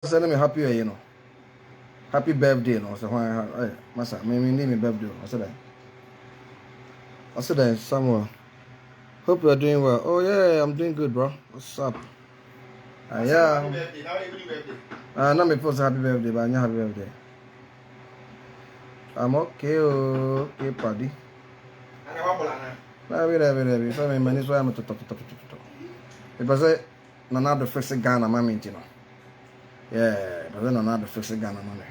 send me happy, you know. Happy birthday, no. So why, hey, massa, me name me birthday. I said that Samuel. Hope you're doing well. Oh yeah, I'm doing good, bro. What's up? Yeah. Happy birthday. Now you birthday. Not me post happy birthday, but I'm happy birthday. I'm okay, okay, paddy. And I want banana. Nah, wait. If I mean, money, so I'm to. If I say, Nana the fix Ghana, mammy, you know. Yeah, but then Nana the fix Ghana, mammy.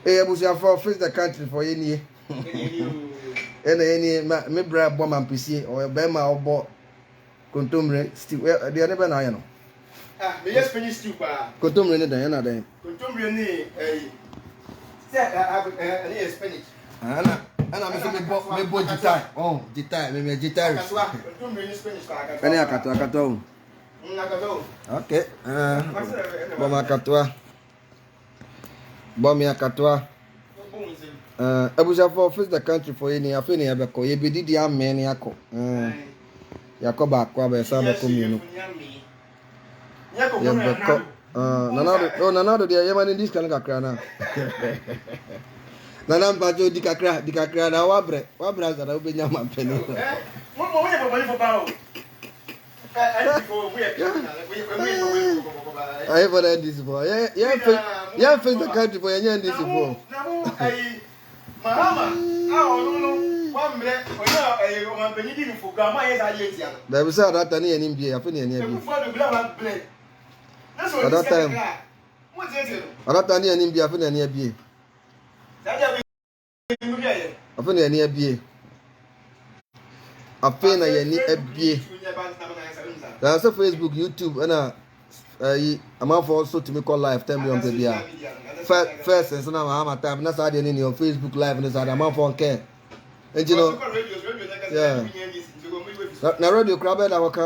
Hey, I was here for fix the country for any. Any, me brab bomb and PC or a bema or bought contumre still. The other one, I know. Me just finished two bar. Contumre, then. Contumbre ni I need spinach. Ana me bo guitar. Oh, guitar, me guitarist. Contumbre ni spinach ka. Kani akato. Nakato. Okay. Bom akatoa. Bom akatoa. Abuja for face the country for any afeni abeko. Ye be didi amen yako. Yakoba akwa be sa be komunu. Yabeko. Nanado dia yemani dis kan kakra na. Nana mpajo di kakra na wabre za na obenya mampeni. Mo we baba ni for ba o. I ever had this before. Yeah, face the country for any this before. Mama, no. One minute, when you didn't for grandma is a lady. There was that any NBA, I think any. At that time, what's it? at that time, any NBA, I think any NBA. I think any NBA. I think any NBA. That's a Facebook, YouTube, and I'm out for also to make all live 10 million per year. First, and so now I'm at time. That's how they need on Facebook Live, and this I'm out for care. And you know, yeah. Now, radio crab, I work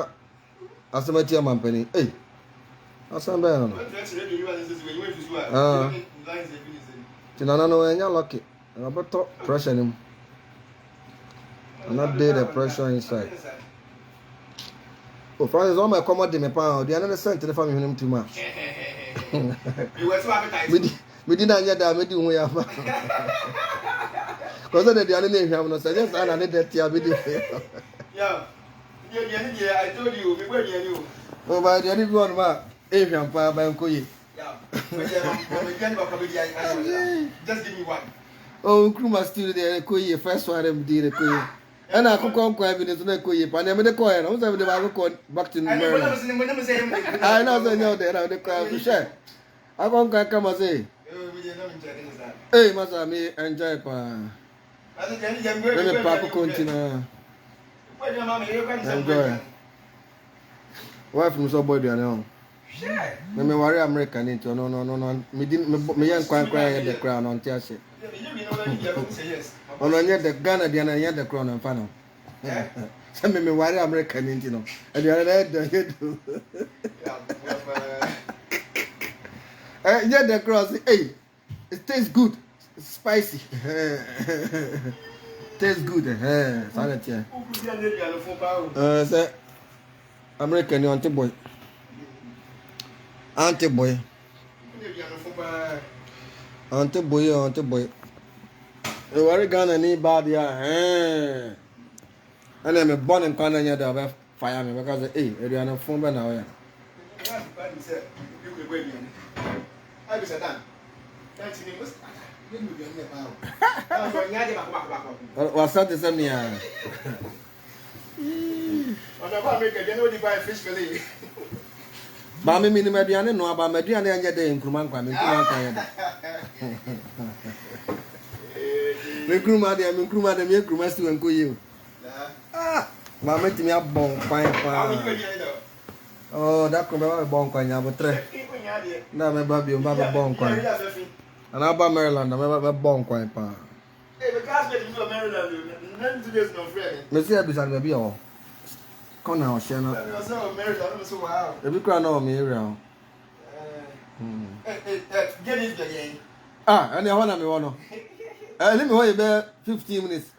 as a material company. Hey, that's a better. No, and you're lucky. I'm about to pressure him. I'm not there, the pressure inside. Oh, Francis, all my commodity, my pound. The other sent to the family him too much. We didn't get that. We do we have. Because the other name have no suggest and I need that tea. Yeah, I told you, we were near you. Oh, by the other one, ma, Asian power by Koyi. Yeah, just give me one. Oh, Kruma still there, Koyi, first one, them did a Koyi. And I could come quite evidence to the Koyi, and I'm in the coin. I was having the Bible back to Maryland. I know they know that the crowd to share. I won't come and say, hey, Massa, me enjoy pa. Let me Papa continue. Enjoy. Wife from somebody I know. Me worry American into no. Me didn't me young cry the crown on Tiashi. On the Ghana, the other the crown and final. Some me worry American into no. And the other do. Yeah, the cross. Hey, it tastes good. It's spicy. Tastes good. Sanity. Say American anti-boy. Anti-boy. You worry Ghana ni bad yeah. And I'm born in Canada that fire me because hey, you are not phone now yeah. What's that? Is me? But me Mediana no about Mediana and yet in Kruman. Kruma, them, Kruma, to and you. Ah, Mamma, me a bon fine. Oh, that could be a bon coin. I have a tray. No, my baby, I'm a bon coin. And I'm about Maryland, I'm a bon coin. Hey, the classmate is Maryland. None to this no friend. Monsieur Bissan, maybe all. Come now, Shannon. If you can't know me around. Get this again. Ah, and I want to know. Let me wait about 15 minutes.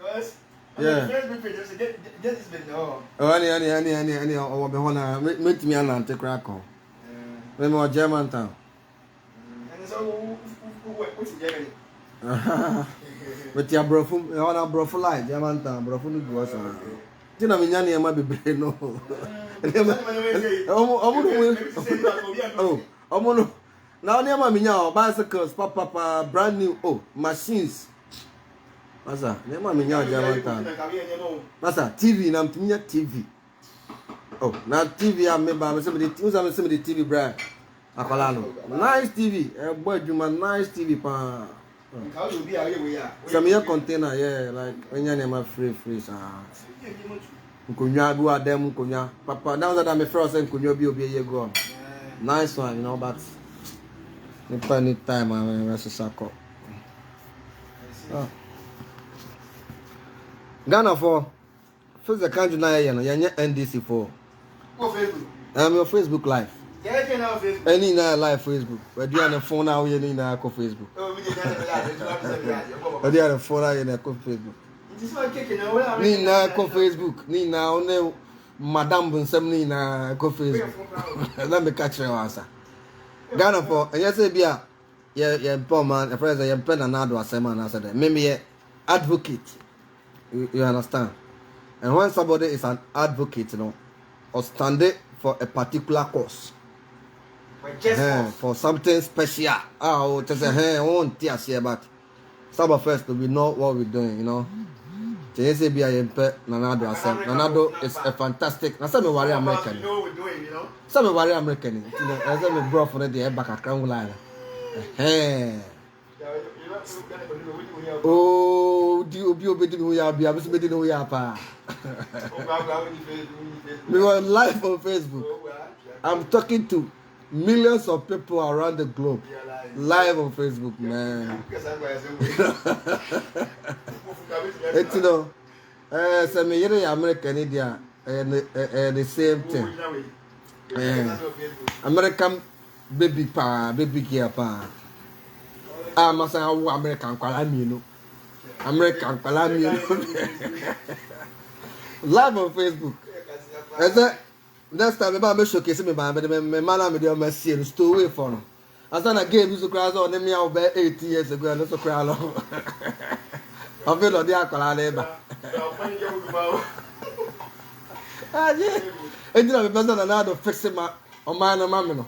Yeah. Get this bit now. Oh, any, or be one, meet me and take crack on. When we German town. But your brother, I want a brother light, Jamanta, brother no go us. You know, me nyani ma be brain no. Oh, omo. Now near my minya bicycles, papa, brand new machines. Masa, near my minya Jamanta. Masa, TV, na mtinya TV. Oh, now TV I remember somebody TV brand. Akolano. Nice TV. Boy, Juma nice TV pa. Some year container, yeah, like when you name a free. Nkunya go adem nkunya. Papa, now that I'm a first and kunyo bi obi ye go. Nice one, you know, but any time I'm a sako. Ghana for first the country na ye no, ye NDC for. I'm your Facebook live. Any na live Facebook. But you on the phone now, you need na Facebook. But you on the phone now, you need Facebook. Ni na Facebook. Ni na only Madam Bunsem ni na Facebook. Let me catch your answer. Ghana for and you say bia ye poor man, a friend ye pen another asema na said. Maybe advocate. You understand? And when somebody is an advocate, you know, or standing for a particular cause. For something special. To say, hey, I won't tear here, but some of us we know what we're doing, you know. Nanado is a fantastic. Now, some worry American. Some worry American. You know, as I'm brought for the back at Crown Line. Oh, do you be obedient? We are obedient. We are. We were live on Facebook. I'm talking to millions of people around the globe. Live on Facebook, man. You know, some American India and the same thing. American baby gear pa. Must say American Kwalamino. American Kwalamino. Live on Facebook. Next time, I'm showcasing me, but my man, I'm the mercy stole away for him. As I gave you to cry on them, I was 80 years ago, and also cry along. I feel on the alcohol labor. And you know, the person another fixing my on mine and mamma.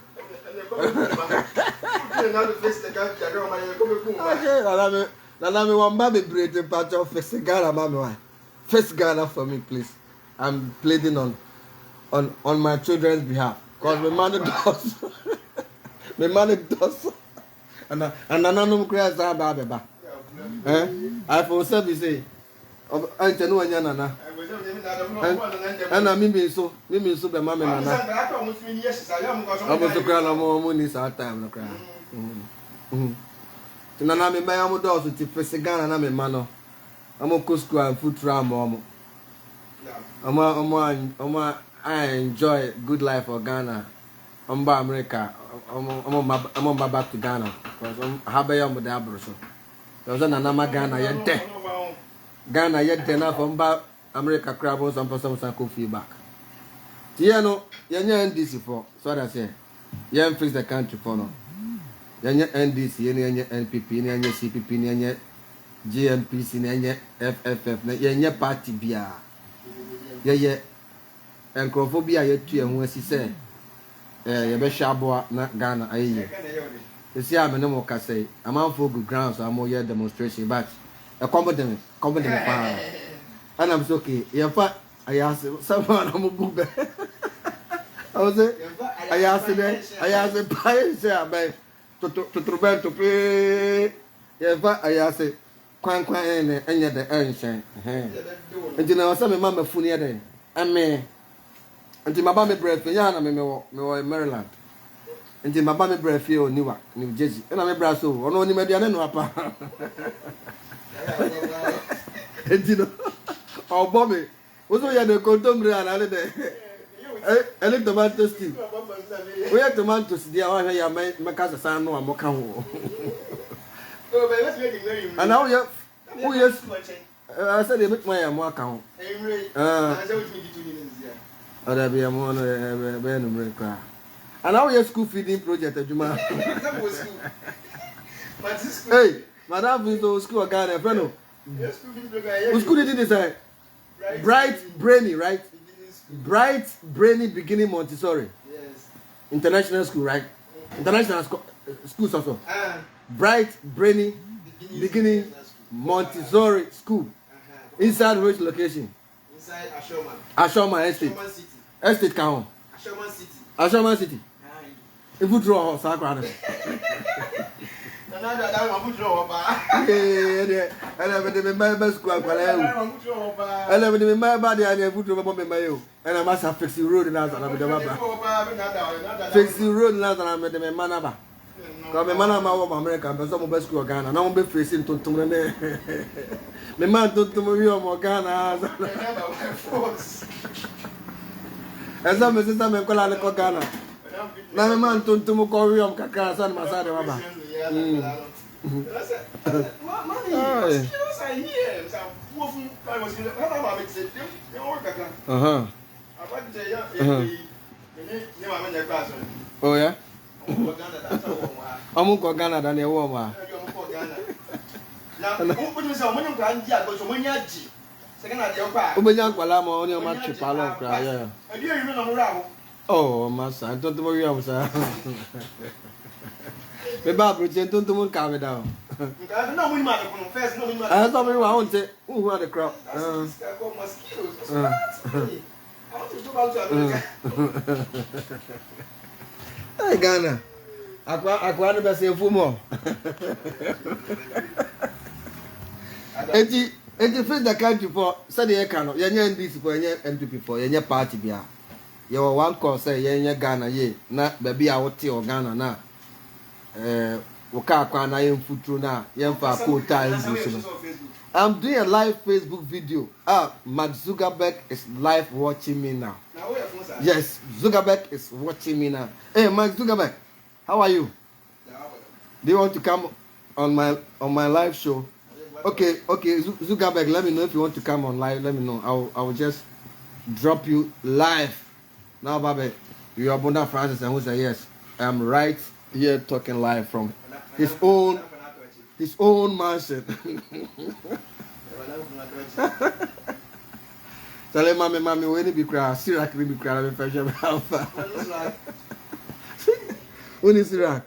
Now, one baby breathing patch of fixing Ghana, mamma. First Ghana for me, please. I'm pleading on my children's behalf. Because my man does. My man does. And I know cries are baba. I for service say. I tell you, Nana. And I mean so the mamma. I was to cry no more money at time. No cry. Nana, me buy am doors with the first Ghana na me mano. I'm a school and food ram mom. I enjoy good life for Ghana. I'm by America. I'm on my back to Ghana because I'm happy with the abroad. There's an anama Ghana yet. Ghana yet enough from America crabs and person could feel back. You know, you're NDC for so I say. You fix the country for no. You're NDC, you're NPP, you're CPP, you're GMPC, you're FFF, you're party beer. Yeah. And Crophobia yet to and when she said, you be sharp na Ghana. You see, I'm no more can say, I'm out for good grounds, I'm more demonstration, but a competent power. And I'm so okay. In fact, I asked someone, I'm a good. I was it. I asked the pie, say, to pay. In fact, I asked it, quite and yet the ancient. And you know, some mamma funny then. I mean, until my baby breath, Yana, me Maryland. Until my baby breath, Newark, New Jersey. And I'm a brasso, or no, maybe I don't know. And you know, oh, Bobby, what's the other contemporary and holiday? I live the tomatoes too. We have tomatoes, dear, I hear my cousin, son, no, I'm Mocamo. And now you, oh, yes. I said, they make my account. Other be a mono, and now your school feeding project at Juma. Hey, madam is to school Ghana, friend. Who school did this? Bright Brainy, right? Bright Brainy Beginning Montessori. Yes. International school, right? International schools also. Bright Brainy Beginning Montessori School. Inside which location? Inside Ashoma. Ashoma Estate. Ashoma City. Estate Kaon. Ashoma City. Ashoma City. If you draw a sacred. And I'm in my best school. And I'm in my body. And I put over my you. And I must have fixed the road and fix the road and I'm at the Manaba. Come a Manama of America, but some of best school Ghana. Now I'm be facing to the man to Rio Morgana. As I'm a sister, I'm calling Ghana. Now a man to Mokorium Kaka, San Masada. Oh yeah. I'm going Ghana than a woman. Oh, Master, I don't worry about that. The Bible says, don't calm it down. I thought we won't say, who are the crowd? Hey, Ghana. I can't even say a few more. And you face the country for Sunday Cano, Yan this for your NPP for your party. You were one call say, Yan Ghana, ye, not baby out or Ghana now. Wakakwana in Futu now, Yan for cool times. I'm doing a live Facebook video. Mark Zuckerberg is live watching me now. Yes, Zuckerberg is watching me now. Hey, Mark Zuckerberg, how are you? Do you want to come on my live show? Okay, Zuckerberg, let me know if you want to come on live. Let me know. I will just drop you live. Now, Babe, you are Bonda Francis and who say yes. I'm right here talking live from his own mansion. Tell him, mommy, when be cry, Sirac will be crying. When is Sirac?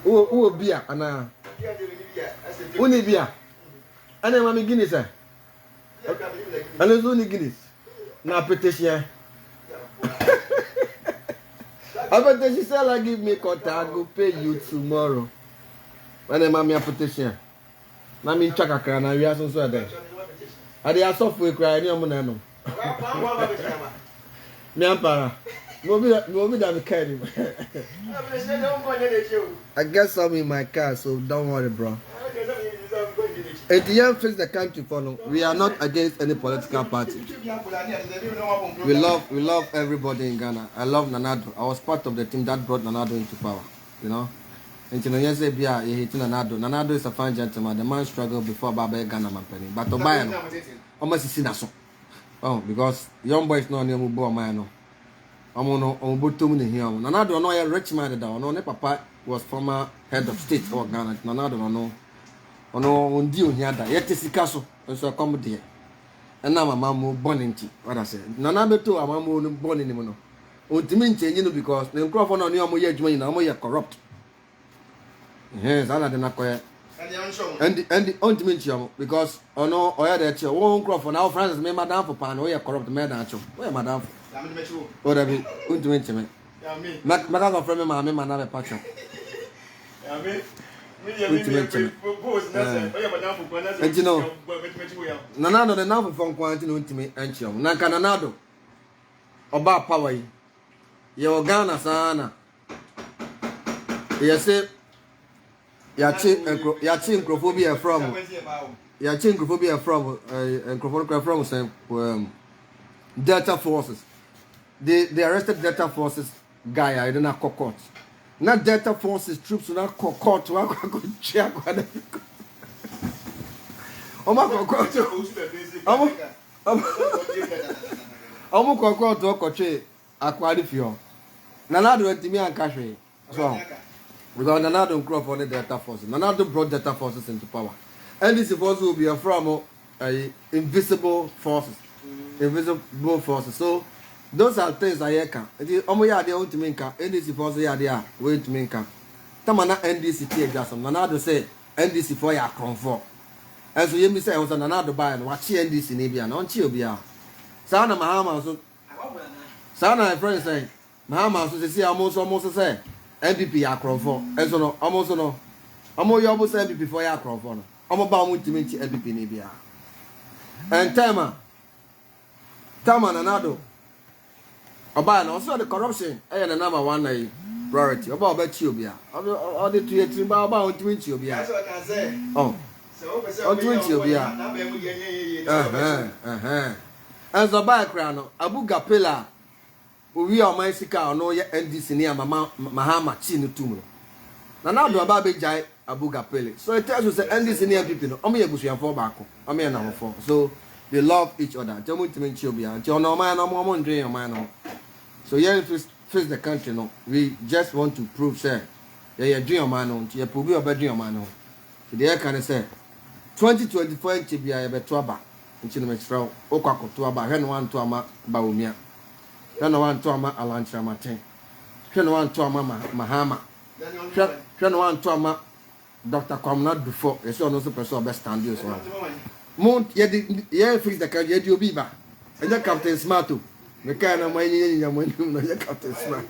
Who beer? Anna. Only beer. And then, mommy, Guinness. And there's only Guinness. Now, petition. I bet she said, "I give me contact, I go pay you tomorrow." When the mommy petition, mommy check a crown, and we are so there. And they are software crying, you know. Me and para. Movie that we carry. I got some in my car, so don't worry, bro. At the end, fix the country for no. We are not against any political party. We love everybody in Ghana. I love Nanado. I was part of the team that brought Nanado into power. You know, and you know, yesterday, he hated Nanado. Nanado is a fine gentleman. The man struggled before Baba Ghana man penny. But Obama, almost is seen. Oh, because young boys no near Mubo Mano. I'm both too many here. Nanado no a rich man. No, Papa was former head of state for Ghana. Nanado no. Ono ndio hiada yete sikaso so komde e na mama mo boninti what I say nana beto amamo no bonin mo no ontimi nchenye no because the crop no ne omo ye adwuma nyina omo ye corrupt yes ala de na koye and ontimi nchiamo because ono oya de che won crop na Francis me madam for pan oya corrupt me dan cho oya madam o da bi ontimi nchime ya me maka go from me ma me na be pacho ya me Nanado the now from quarantine ultimate antium. Nanka Nanado Oba Power. Your Ghana sana. Yes, Yachin Crophobia from Yachin Crophobia from Delta Forces. They arrested Delta Forces guy, I don't know court. Not Delta Forces troops will not court to go check. Oh my God! I'm going to go to Aquadifio. Nanado went to me and Cashe. So, Because Nanado crop for the Delta Forces. Nanado brought Delta Forces into power. NDC forces will be a from invisible forces. Invisible forces. So those are things I can. Omo ya de want to make NDC forces ya there wait to make. Tamana NDC take just Nanado say NDC for ya comfort. And so you me say was Nanado buy and watch NDC Nibia and on Chiobia. Sana Mahama so Sana my friend say Mahama so say almost say MPP ya comfort. And so no almost no. Omo you almost MPP for ya comfort. Omo ba want to make MPP Nibia. And Tama Nanado. Oba na also the corruption the number one priority. Oba Chiobia. All the 2 years about Chiobia. That's what I can say. Oh. So Chiobia. And so by crown Abu Gapela we are my sika no ye NDC near Mama Mahama Chinu Tumu. Nanado Aba Jai Abu Gapele. So it tells you say NDC near people no omo yebusu for back. Omo na for. So they love each other. Tell me to make Chiobia. Tell no man no more drain your man. So here face the country no. We just want to prove say yeah dream man on. You prove your dream man on. So they can say 2024 Chiobia be toaba. Nchi no mechra okwa toaba. He no wan to ama Bawumia. He no wan to ama Alantra Martin. He no wan to ama Mahama. He no wan to ama Dr. Kwamna Dufo. You see no so person be stand you so. Mount ye fix the car ye obi ba. Enja Captain Smart o. Me kan na manyi nyamanyum no ye Captain Smart.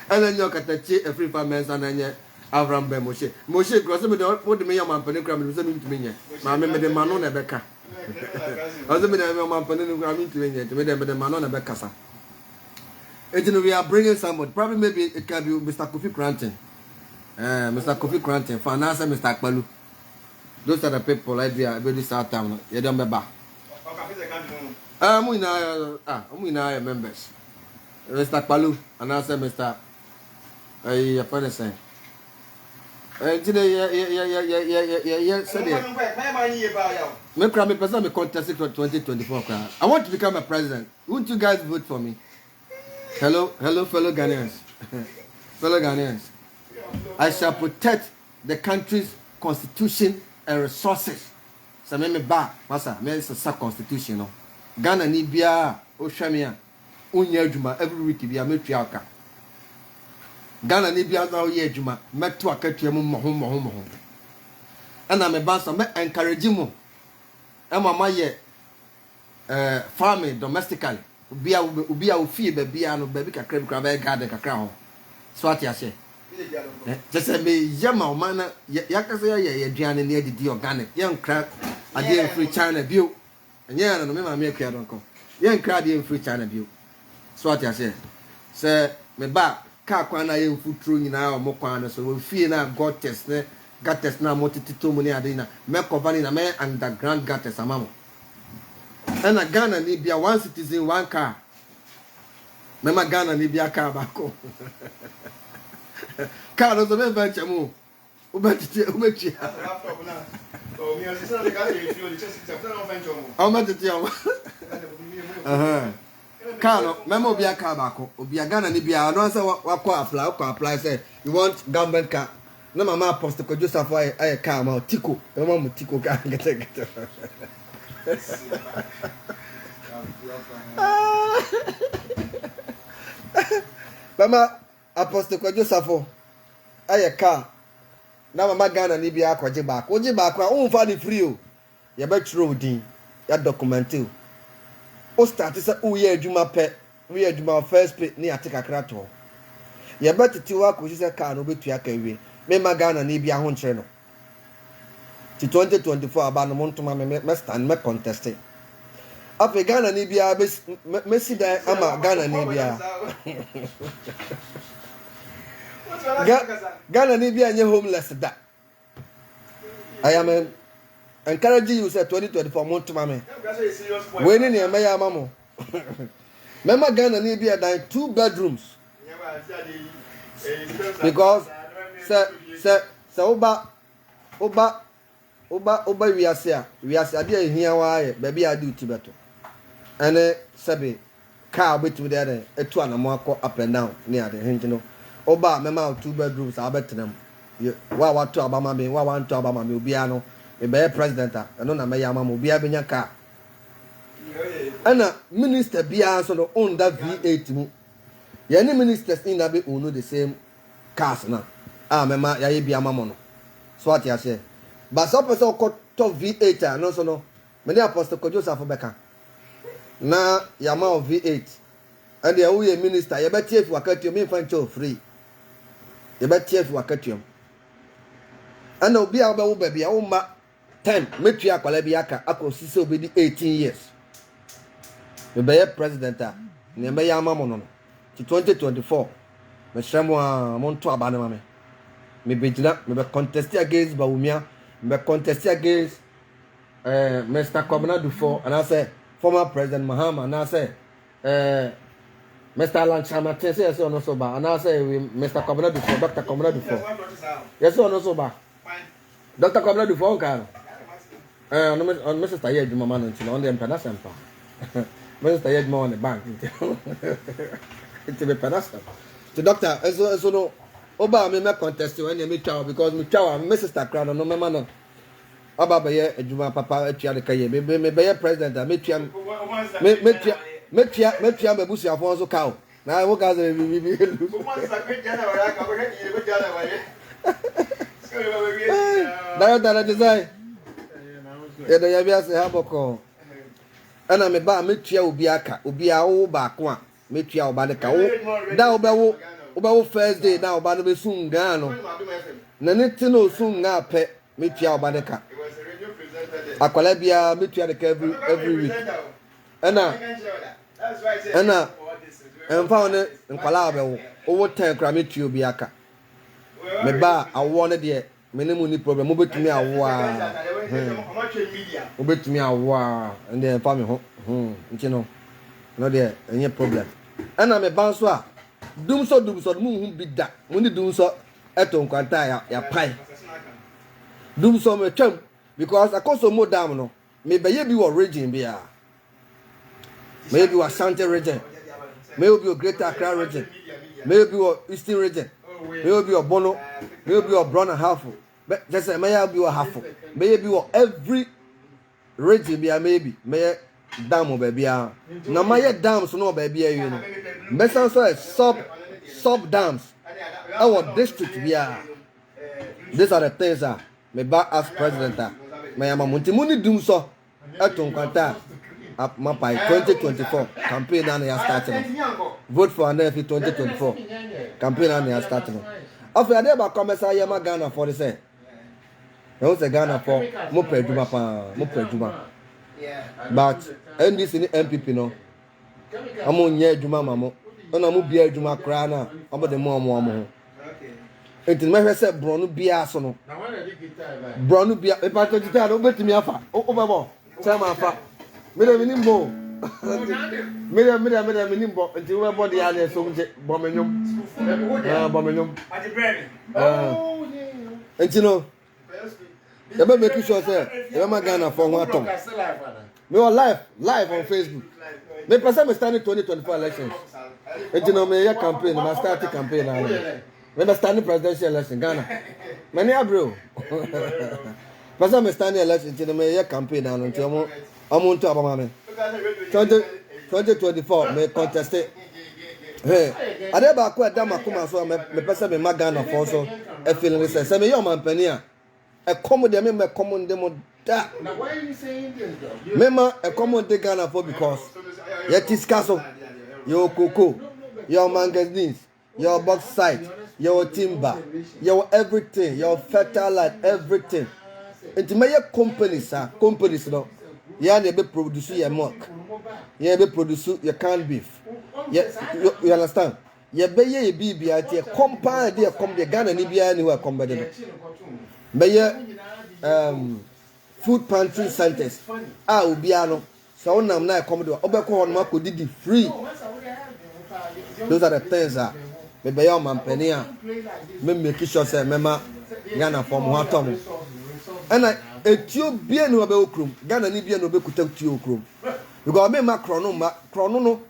Ana nyo katachi every farmers ana nye Avram be Moshe. Moshe cross me the me yam ampani kra me so me ntumi nye. Ma me de mano na be ka. Ozo me de me yam ampani kra me ntumi nye. Me de mano na be kasa. And we are bringing somebody. Probably maybe it can be Mr. Kofi Cranton. Mr. Kofi Cranton. Finance Mr. Akbalu. Those are the people like we are very start town. You don't remember. We now members. Mr. Akbalu and I say Mr. I friend say. Me person me contest for 2024. I want to become a president. Won't you guys vote for me? Hello, fellow Ghanaians. Fellow Ghanaians. I shall protect the country's constitution and resources. So me ba, masa, me is a constitution no. Ghana ni bia o hwamia unya adwuma every week bia metua aka. Ghana ni bia za o ye adwuma meto akatua mu moho. Ana me ba so me encourage mu. E mama ye farming domestically. Ubia ofie ba bia no ba bi kakra bi ba garden kakra ho. So atiase. Just say me yama o man yakase ye aduane ne adidi organic. Ye nkra ade free China bio. Enye no me ma me akua don ko. Ye nkra ade free China bio. So atiase. Say me ba ka kwa na ye mfuturo nyina o mo kwa no so ofie na gutters na motitito mu ne ade na me cover na me underground gutters amamo. And a Ghana ni bia one citizen one car. Mema Ghana ni bia car bako. Car no be venture mu. Ubeti. Oh, mi asisa de Ghana e fio de chesi tap na venture mu. O metiti o. Car no mema bia car bako. Obi Ghana ni bia no say apply say you want government car. No mama Apostle ko Joseph ay car ma Tiko. Mama mu Tiko car get. Mama Apostle kwa Joseph aye car na mama Ghana ni bia akwaje back oje back o mfa ni free o ye be tro din ya document o start say o ye adwuma pe we adwuma first pay ni atika krato ye be titi wa ko say car no betu aka wi mama Ghana ni bia ho nkyere no 2024 aba no montoma me stand me contest afi Ghana ni bia Messi da ama Ghana ni bia Ghana ni bia nye homeless da I am encouraging you say 2024 montoma me we ni e me ya mamo mema Ghana ni bia dan 2 bedrooms because say oba wiase ade ehia waaye ba bia ade utibeto ene sebe car betu de ade etu anamo akọ up and down ni ade hentino Oba mema 2 bedrooms abetenam. Wa to abama me, wa want to abama me obi ano. Me be president a, no na me yama mo obi abenya car. Ana minister bia so no on that V8 mu. Ye ni ministers in that be own the same cars na. Ah mema ya ye bia mama no. So what ya say? But some person ko to V8 no so no. Me ni apostle ko Joseph Beka. Na yama of V8. And the away minister, you better if wakati me find you free. You better if wakati. And no be aba wo baby, a wo ma 10, metu akwala bi aka akosisi obedi 18 years. Me be president a, ne me ya mama no. 2024. Me shremo a monto aba na me. Me be gina, me be contest against Bawumia, me be contest against Mr. Kwabena Dufo, and I say former President Mahama, and I say Mr. Lanchama, yes, or no so bad, and I say Mr. Kwabena Dufo, Dr. Kwabena Dufo. Yes, or no so bad. Dr. Kwabena Dufo, can on Mrs. Tayed, my man, on the international. Mrs. Tayed more on the bank. It's a penastal. The doctor, as no. Oba me contest when you meet chow because me chow Mrs. Crown no me man. Oba be ye ejuma papa etua de kaye me be ye president me tua me busi afon so cow. Na wo ka say bi. Da design. E da ya bia se haboko. Ana me ba me tua obi aka, obi a wo ba ko a me tua oba de ka wo. Da oba wo Oba first day now oba no be sun ga no na ne ti no sun ga pe metua oba de ka akwala bia metua de ka every week ana emfa one nkwala abewo owo 10 kra metua obi aka me ba awo ne de me ne mu ni problem mo betumi awo a mo betumi awo a ende emfa me ho nti no de enye problem ana me ban so a dum so mu bi da mu ni dum so eto nkwanta ya pai dum so me twam because akoso mo dam no me be ye bi wo region bia me bi wo Ashanti region me bi wo Greater Accra region me bi wo Eastern region me bi wo Bono me bi wo Brona half just say me ya bi wo half me bi wo every region bia maybe me dam ba bia na ma ye dam so no ba bia you know mesan so sub dams our district bia these are the things me ba as president me am monti muni dum so eton kwanta ma pai 2024 campaign na ya start vote for under 2024 campaign na ya start no afi ade ba komesa ya ma Ghana for the say no say Ghana for mo peduma but NDC ni MPP no amo nye adwuma mamo ona mo bia adwuma kra na obode mo ho enti me hwe se bronu bia so no na wan na guitar bronu bia e pa to guitar no betimi afa o bebo chama afa me ni mbo me ni mbo enti we body ya na so nje bo menyum ati bremi enti no ya be make sure say e ma Ghana for ho atom me on live on Facebook. Me person me standing 2024 elections. And you know me your campaign, my start campaign now. Me standing presidential election Ghana. Many bro. Person me standing election, you know me your campaign now until I'm on to about me. 2024 me contest. Hey, ade ba ko da makoma so me person me Ghana for so e feeling say me your man pania. E come dey me come dem da. Now why are you saying this though? Mema e come dey Ghana for because your tiscaso, your cocoa, your manganese, your bauxite, your timber, your everything, your fertilizer, everything. Into my companies no. Yeah, they be produce your milk. Yeah, they produce your canned beef. Yeah, you understand? Yeah, be ye be at your compound there come the Ghana ni be anywhere come by them. Be food pantry centers. Ubiano. So now na come do obeko on mako didi free. Those are the things me be your man penia me make sure say mema Ghana from watom and etio bia no be okrum Ghana ni bia no be kuta tio okrum because me macron no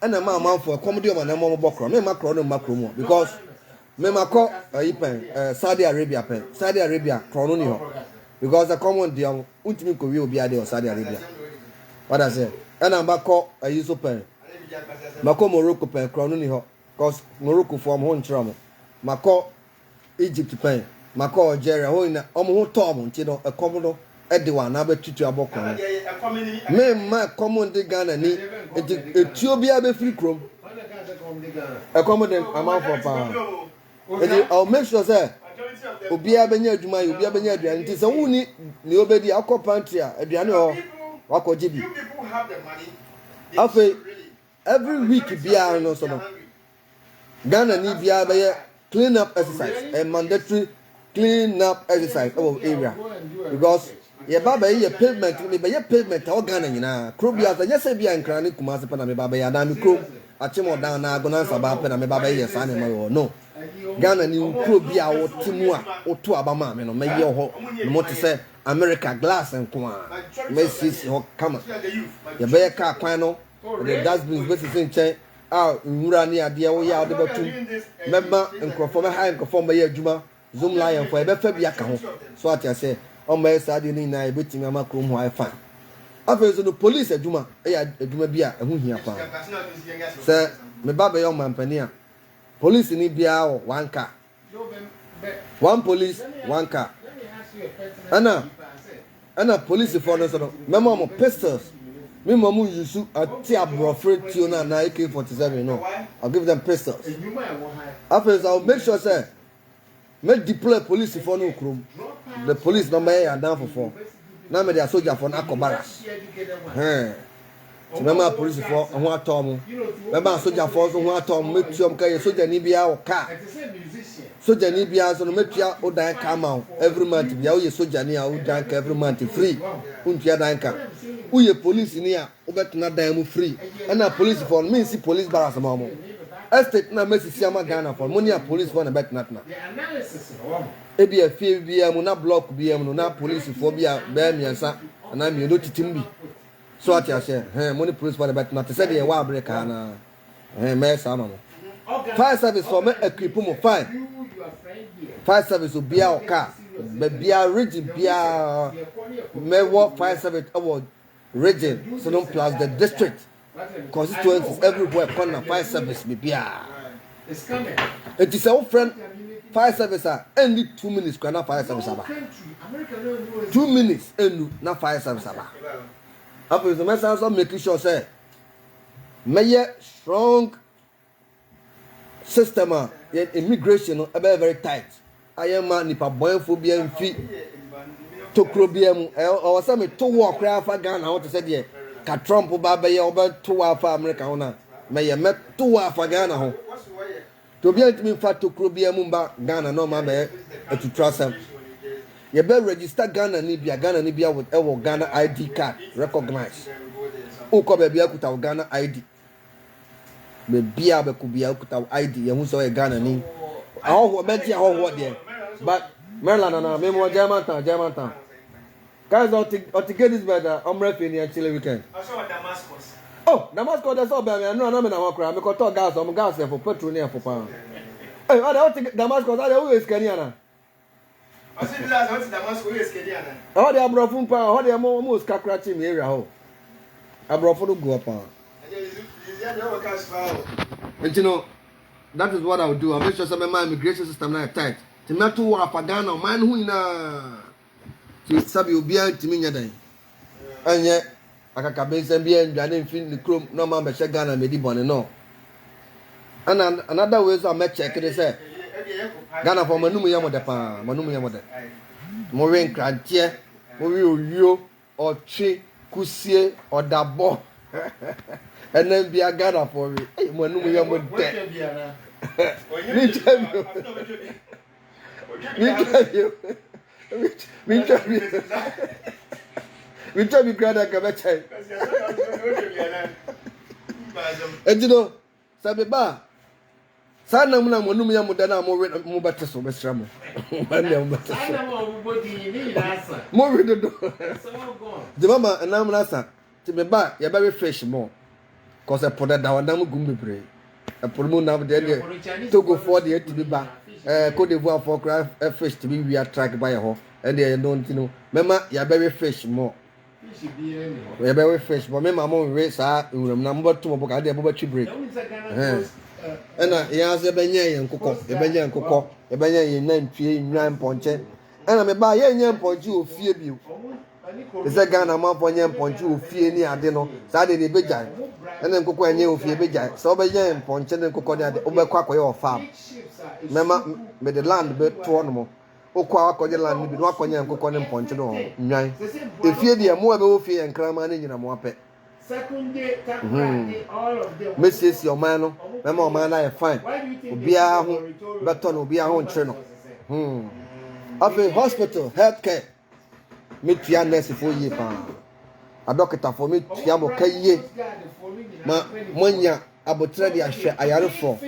and na man for come do man na mo bokro me macron no macron because me makɔ ayi pɛn Saudi Arabia pɛn Saudi Arabia krɔno ni hɔ because the common deɛ ntumi nkɔwie obi ade wɔ Saudi Arabia what I say ɛna makɔ ayi so pɛn makɔ Morocco pɛn krɔno ni hɔ because Morocco fo ɔmo ho nkyerɛ ɔmo makɔ Egypt pɛn makɔ Algeria hɔ nyina ɔmo ho tɔ ɔmo nti no ɛkɔm no ɛde wa na bɛtutu abɔ krɔno me ma ɛkɔm de Ghana ni nti etuo bi abɛfiri kurom ɛkɔm de amanfo paa nti I'll make sure say obiara bɛnya adwuma yi obiara bɛnya aduane nti sɛ wuni ne obedi akɔ pantry a aduane hɔ wakɔ gye bi afei every week biara no so no Ghana ni biara bɛyɛ clean up exercise a mandatory clean up exercise ɛwɔ area because yɛba bɛyɛ yɛ pavement me bɛyɛ pavement ɛwɔ Ghana nyinaa kuro bi asa nyɛ sɛ bi a nkran ne Kumasi pɛ na me ba bɛyɛ adan me kuro akyem ɔdan na agonansa ba pɛ na me ba bɛyɛ saa ne ma yɛ no Ghana ni kuro bi a wɔte mu a wɔto aba ma me no mɛyɛ hɔ no mo te sɛ America glass nko a mɛsisi hɔ kama yɛbɛyɛ kaa kwan no the dustbins bɛsisi nkyɛn a nwura ne adeɛ wɔyɛ a wɔde bɛtum mɛma nkurɔfoɔ mɛha nkurɔfoɔ mbɛyɛ adwuma zoom lion fo yɛbɛfa bi aka ho so ate asɛ ɔmbɛyɛ saa deɛ no nyinaa yɛbɛtumi ama kurom hɔ ayɛ fine afei so no police adwuma ɛyɛ adwuma bi a ɛho hia paa sɛ meba bɛyɛ ɔmampani a police ni biara wɔ one car one police one car ɛna police for no so no mɛma ɔmo pistols me mamu yusu ati abrofre tio na AK-47 no I'll give them pistols after I'll make sure say me deploy police for no krom the police number ya down for na me their soldier for akobara so me police for ho atom me ba soldier for so ho atom me tuom ka ye soldier ni bia o car soldier ni bia so no me tua o dan ka ma every month bia o ye soldier ni a o dan ka every month free untua dan ka uye police ni a obetuna dan mu free na police for me see police barracks ma mo estate na me sisi ama Ghana for money a police for na betuna na e bi afie bi am na block bi am no na police for bi a be miensa na mi no titim bi so ati ase money police for na betuna te say dey wa breaka na me sa ma mo fire service for me equip mo fine fire service obi a o car be bia region bia me work fire service award region so don't plus the district constituencies everywhere corner fire service be bia it's coming it is our friend fire service are only 2 minutes kana fire service aba 2 minutes enu na fire service aba after the message so making sure say may strong system immigration very tight I am nipa boyfo bia mfi tokro bia mu o say me to work ra fa Ghana what say there ka Trump ba be ye oba to wa fa America ho na me ye me to wa fa Ghana ho to bia ntimi fa tokro bia mu ba Ghana no ma me etutrasam ye be register Ghana ni bia with ewo Ghana ID card recognize o ko be bia kuta Ghana ID be bia be ku bia kuta ID ye hu so ye Ghana ni aho be ti aho there but Maryland na me mo German town guys ought to get this better I'm referee in Chile weekend I saw Damascus Damascus that's all by me no me na work me ko to gas I'm gas for petrol near for pound hey I ought to Damascus I always Kenya I see the last one Damascus always Kenya how they abrofun pa how they mo scratch me area ho abrofun go up and you know that is what I would do I make sure some my immigration system na tight to not to wa fa Ghana man hu ina ti sabi obi antimi nya dan anye akaka bensen bia ndwane mfin ni krom no ma be she Ghana medi bone no and another way so I check it say Ghana for manum ya mode pa manum ya mode mo we nkrantie mo we owio otwe kusie odabo enen bia Ghana for we manum ya mode We tell me grada kabeche. Ejino sabe ba sana muna monum ya mudana mo beteso besra mo. Mande mo beteso. Sana mo bodi ni nasa. Mo we do. De mama na mo nasa. Ti me ba ya ba fresh mo. Cause I put that down na mo gum bebre. E put mo na de Togo for de ti ba. Cote d'Ivoire for cry fish to be we attract by a hole, and they don't know. Remember, you very fish more. We very fish, but remember, I'm race number 2 book. I did about to break. And he has a benya and cocoa, a benya and cocoa, a benya in 9 point. And I'm about young point you fear you. It's a gun amount for young point you fear near dinner, Saturday big giant. And then cocoa and you fear big giant. So by young point and cocoa over quack or farm. Remember, made the land bit to animal. O kwa ko de land bi no akonya nkokọ ne mponche no nwan efie de mo abe ofie enkrama ne nyina mo apẹ second day all of them message your man no mema o man na fine obia ho beto no obia ho ntre no afi hospital healthcare metua nurse for ye pa a doctor for me tia mo kaye ma monya abotre de ahwe ayare for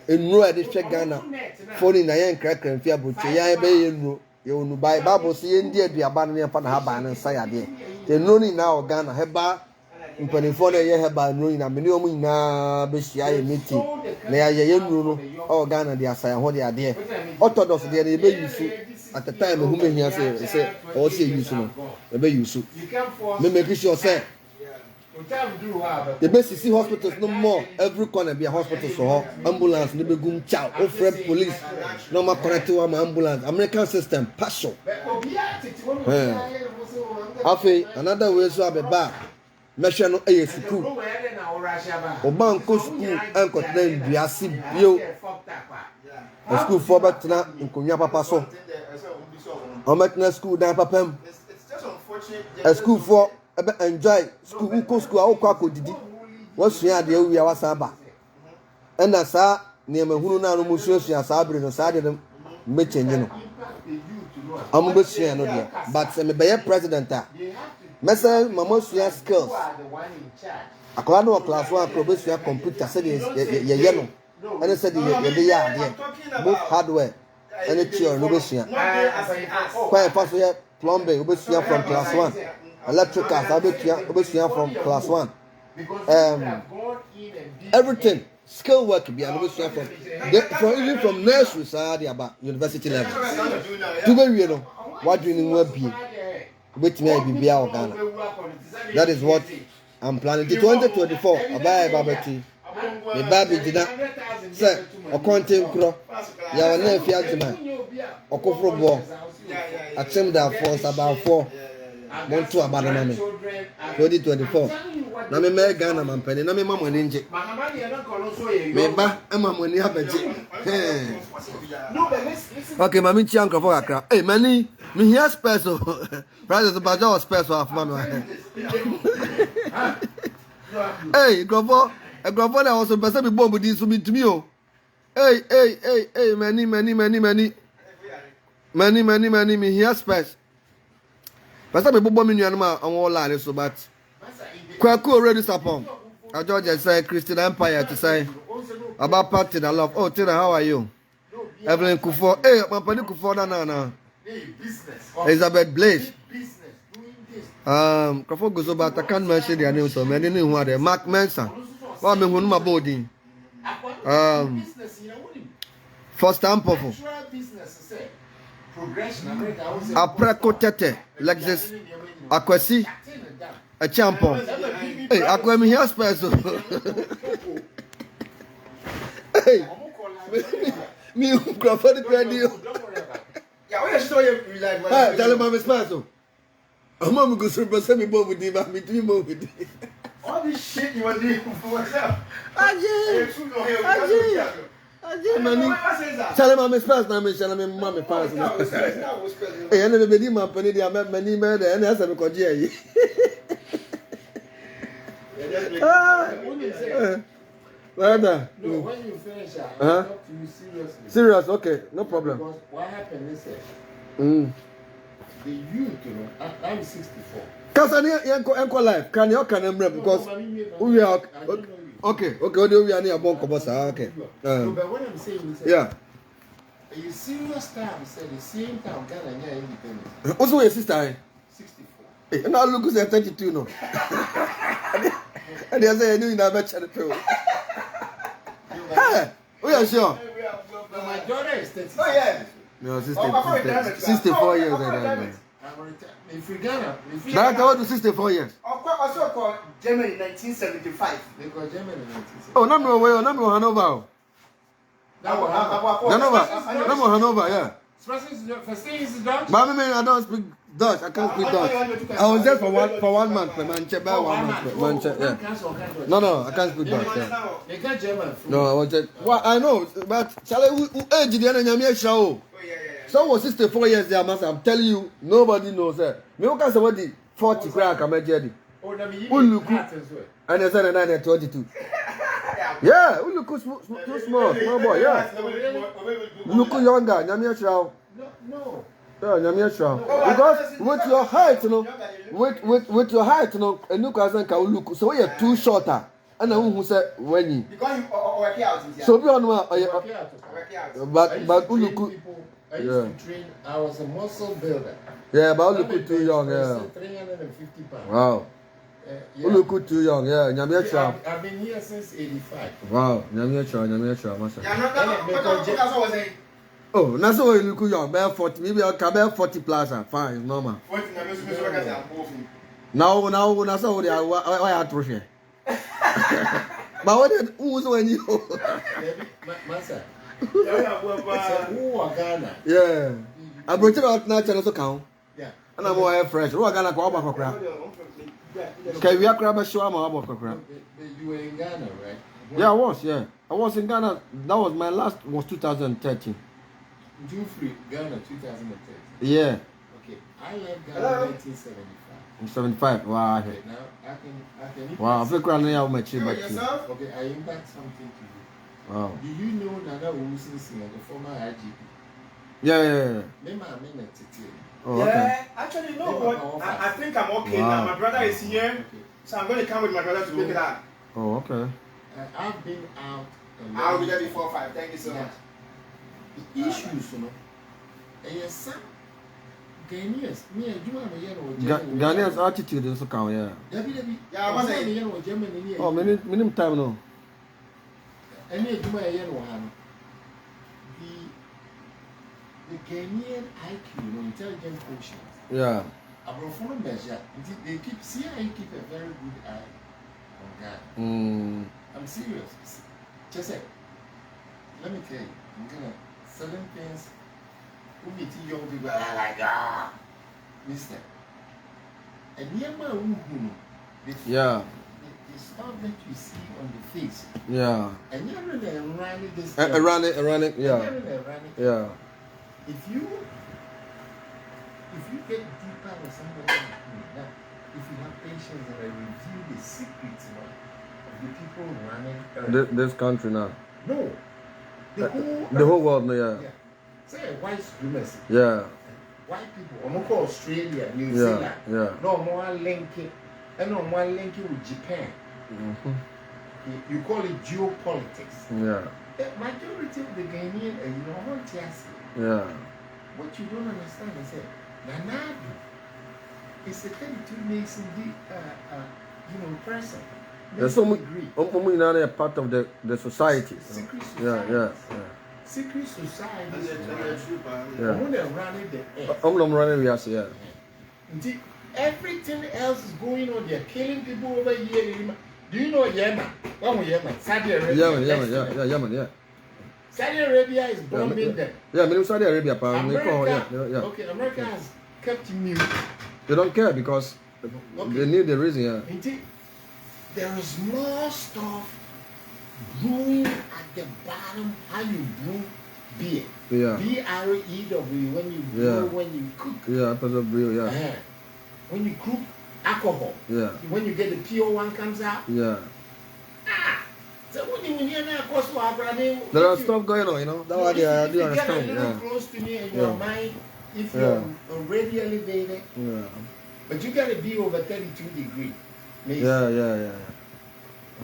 enru a de hwe Ghana phone na yen krakran fi abotre ya be yenru ye onu bible se ye ndi aduaba no fa na ha ba ne nsa yade enru ni na o Ghana heba mpanifo na ye heba enru ni na meni omu nyina be hia ye meti na ya ye enru no o Ghana de asaya ho de ade orthodox de na be yusu at the time who me here say o say yusu no e be yusu me make sure say the best see hospitals no more. Every corner be a hospital so ambulance no be gum chow. Offer police no more connect to ambulance. American system partial. Afi another way so abeba. Measure no a school. Obanko school and continue biasi bio. A school for betna nkonya papa so. Ometna school dan papam. A school for enjoy school go school akọ didi wasua de awia wasaba na sa ne mahunu na no musuasua sa abre no sa de me change no am be sua no de but me be president a mesa mama sua skills akọ no class 1 probation computer say ye no and say ye ya de both hardware and theory no be sua kwa pass ye plumbing we be sua from class 1 electrical obesia from class 1 everything skill work be an obesia from even from nursery side about university level to be we know what doing we be betimi be bia Ghana. That is what I'm planning to 2024 abaya babati me baby dina say okonte nkro ya wana afi adima okofro bo atem da force about 4 month to abandon me 2024 na me Ghana mampani na me mama ninje me ba ama moni abaje okay mami chi ankrofo akra eh mani me here special prices about your special of mama hey grofo na also person be bomb din so me tumi o hey mani me here special. But some people me nuanuma on line so but Kwaku already sapon. I George say Christian Empire to say about party the love. Oh Tina, how are you? Evelyn Kufo. Hey, my padi Kufo na. Elizabeth Blaze. Kufo goes about I can't mention their names so many who are there. Mark Manson. What me who my body. First time powerful. Apreko tete Lexus Akwesi a champion. Hey, Akwemi here special. Hey, me Crawford the radio. Yeah, we show you like hey, tell him I'm special. I'm going to go to me both with him, me three more with him. All this shit you are doing for yourself. Tell him I'm special now, me tell him I'm pass. Hey, I never believe my penny, I met many men and has a codgy. When you finish, I'll talk to you seriously. Serious, okay, no problem. Because what happened is that the youth, I'm 64. Because I need life. Can you remember? Because we are okay. We are near Bonkobosa. Okay. But what I'm saying is, yeah. A serious time said the same time Ghana independence. Also, your sister? 64. Hey, now look at 32 no. And they say you never chat the Hey, we are sure. my daughter is 30. Oh, yeah. No, Oh, Papa retired. 64 years. Papa retired. If we Ghana, That go to 64 years. Also called Germany 1975. they got Germany in 1960. Oh, number one, number Hanover. Number Hanover, yeah. First thing is Dutch. But I mean, I don't speak Dutch. I can't speak Dutch. I was there for one month. For Manchester, 1 month. Manchester, yeah. No, I can't speak Dutch. Yeah. They got German. No, I was just. Well, I know, but shall I? Who age did you show? So was 64 years there, master. I'm telling you, nobody knows that. Me who can say what the 40 crack I'm ready. Oh, that means Who look? And they said 9 and 22. Yeah, who look too small boy. Yeah, look younger. Nyamia show. No. Yeah, Nyamia show. Because with your height, you know, with your height, you know, and look as look. So you're too shorter. And who said when you? Because you work out. So be on one. But who look? I used to train. I was a muscle builder. Yeah, but who look too young? Yeah. 350 pounds. Wow. Yeah. Who look too young? Yeah, Nyamia show. I've been here since 85. Wow, Nyamia show, master. Yeah, Oh, that's why you look young. Bear 40, maybe I can bear 40 plus. Fine, it's normal. Now, that's how they are. Why are you here? But what did who's when you? Master. Who are Ghana? Yeah. I brought you out now, channel to count. Yeah. And I'm more fresh. Who are Ghana? Go back for crap. Okay, we are crab show. I'm about for crap. You were in Ghana, right? Yeah, I was. Yeah, I was in Ghana. That was my last. Was 2013. June free Ghana 2013. Yeah. Okay, I left Ghana 1975. 75. Wow. Okay, now I can. Wow, I feel crying now. My chill back to. Okay, I impact something to you. Wow. Do you know Nana Wilson Singer, the former IGP? Yeah. Oh, okay. Yeah, actually, no, what? I think I'm okay now. My brother is here, so I'm going to come with my brother to pick it up. Oh, okay. I've been out. I'll be there before 5. Thank you so much. The issues, you know, and yes, some Ghanaians, me and you are Ghanaians attitude is so calm, yeah. Yeah, I was saying. Oh, minimum time no. And you are the Ghanaian IQ, you know, intelligent quotient. Yeah. Abroad measure, they keep CIA keep a very good eye on Ghana. I'm serious. Just say, let me tell you, I'm gonna certain things. Who meet young people are like mister. And near my the stuff that you see on the face. Yeah. And you're really running this. Running, yeah. Yeah. If you get deeper with somebody like me, now, if you have patience and I review the secrets, you know, of the people running this country now. No. The whole world, yeah. Say white supremacy. Yeah. White people, I'm call Australia, New Zealand. Yeah. No more linking. And no more linking with Japan. You call it geopolitics. Yeah. The majority of the Ghanaian, you know, yeah. What you don't understand is that Nanado is a 32 nation, person. There's so much. A part of the society. Secret society. Yeah. Secret society. Yeah. When they're running the earth. I'm running, yes, yeah. Everything else is going on. They're killing people over here. Do you know Yemen? Yemen? Saudi Arabia. Yemen, yeah. Saudi Arabia is bombing them. Yeah, Saudi Arabia, Okay, America has kept mute. They don't care because they need the reason, yeah. Indeed, there is more stuff brewing at the bottom. How you brew beer? Yeah. BREW when you brew, when you cook. Yeah, because brew, yeah. When you cook alcohol. Yeah. When you get the pure one comes out. Yeah. So when you hear that, there are stuff going on, you know. That's why they are doing understand. stuff. If you get a little close to me in your mind, if you're already elevated, but you gotta be over 32 degrees. Yeah.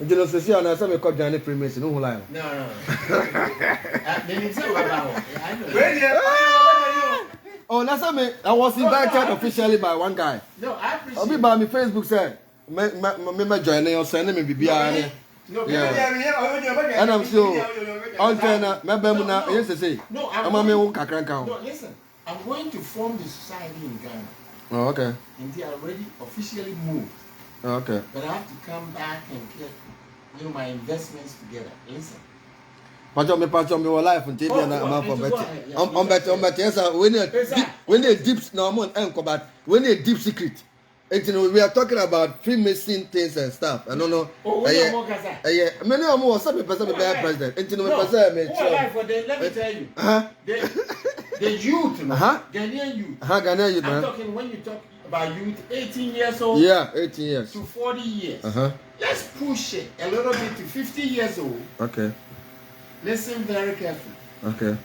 You know, so see, I said we call Johnny Freemason. No, lie. No. Oh, that's me. I was invited officially by one guy. No, I appreciate. I'll be by me Facebook said, me join you, send me BBR. And I'm sure on China, my Bamuna, yes, say. No, I'm a man who can count. No, listen. I'm going to form the society in Ghana. Oh, okay. And they are already officially moved. Oh, okay. But I have to come back and get, my investments together. Listen. Patch me life and take me on for better. On better, yes, when they deep, no more, but when they deep secret. And we are talking about Freemason things and stuff. I don't know. Yeah, many of them some person be president. And let me tell you. The youth, Ghanaian youth. Ghanaian youth. I'm talking when you talk about youth, 18 years old. Yeah, 18 years. To 40 years. Let's push it a little bit to 50 years old. Okay. Listen very carefully. Okay.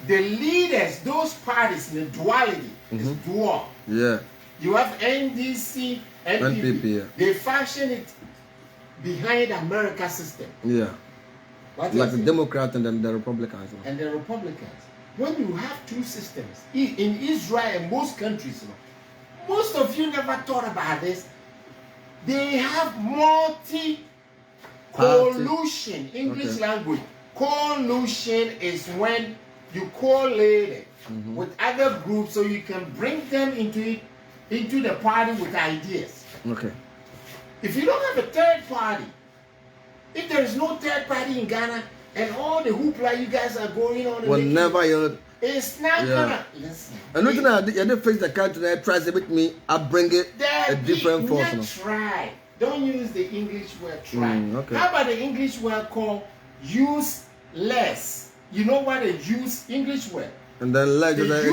The leaders, those parties in the duality is dual. Yeah. You have NDC, NPP. Yeah. They fashion it behind America system. Yeah. Like the Democrats and then the Republicans. And the Republicans. When you have two systems, in Israel and most countries, most of you never thought about this. They have multi-collusion, English language. Collusion is when you collate with other groups so you can bring them into the party with ideas. Okay. If you don't have a third party, if there is no third party in Ghana and all the hoopla you guys are going on, it's not gonna listen. And looking at the face the country that tries to with me, I bring it a different force. Try. Don't use the English word try. Okay. How about the English word called useless? You know what a English word? And then like it has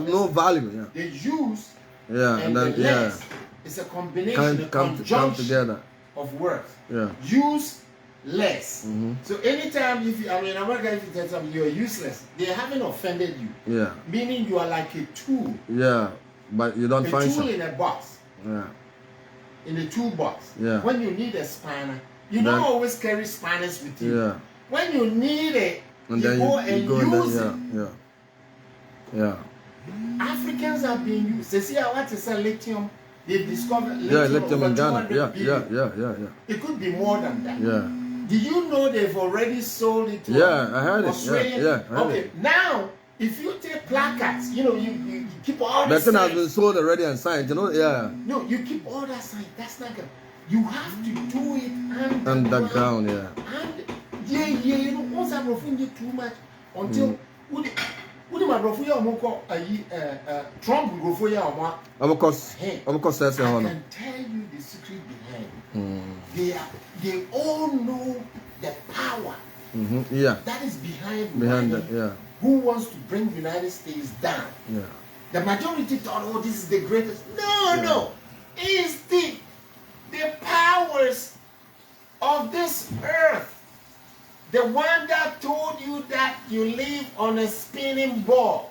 no value. Yeah. The use and then the less is a combination, come together of words. Yeah. Useless. So anytime in America, if you tell something you're useless, they haven't offended you. Yeah. Meaning you are like a tool. Yeah. But you don't find a tool in a box. Yeah. In the toolbox. Yeah. When you need a spanner, you don't always carry spanners with you. Yeah. When you need it, and you then go and use it. Yeah. Africans are being used. They see what is a lithium. They discovered lithium in Ghana. Yeah. It could be more than that. Yeah. Do you know they've already sold it to I heard Australia? It. Yeah. Okay. Now, if you take placards, you keep all the signs. That has been sold already and signed, No, you keep all that signs. That's not good. You have to do it underground, yeah. And once I'm roughing you too much until my Trump will go for you. I can tell you the secret behind it. They all know the power that is behind that. Yeah. Who wants to bring the United States down? Yeah. The majority thought, this is the greatest. No. It's the powers of this earth. The one that told you that you live on a spinning ball,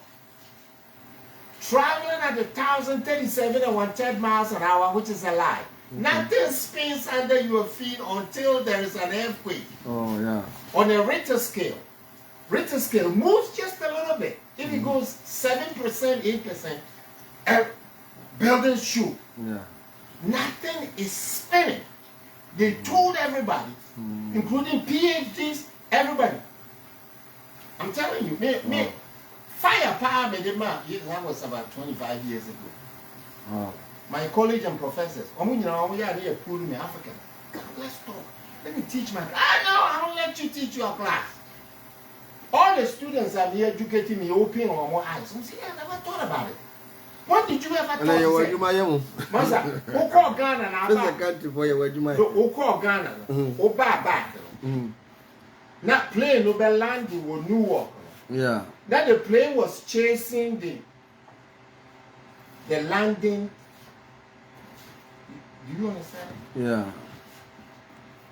traveling at 1,037 and 1/3 miles an hour, which is a lie. Nothing spins under your feet until there is an earthquake. Oh, yeah. On a Richter scale moves just a little bit. If it goes 7%, 8%, buildings shoot. Yeah. Nothing is spinning. They told everybody, including PhDs, everybody. I'm telling you, firepower, that was about 25 years ago. Oh. My college and professors, we are here pulling me African. God, let's talk. Let me teach my class. I don't let you teach your class. All the students are here educating me, opening more eyes. I'm saying, I never thought about it. What did you ever thought? Masa, who call Ghana now? This is a country for you. Who call Ghana? Who back? Not plane, no land with Newark. Yeah. That the plane was chasing the landing. Do you understand? Yeah.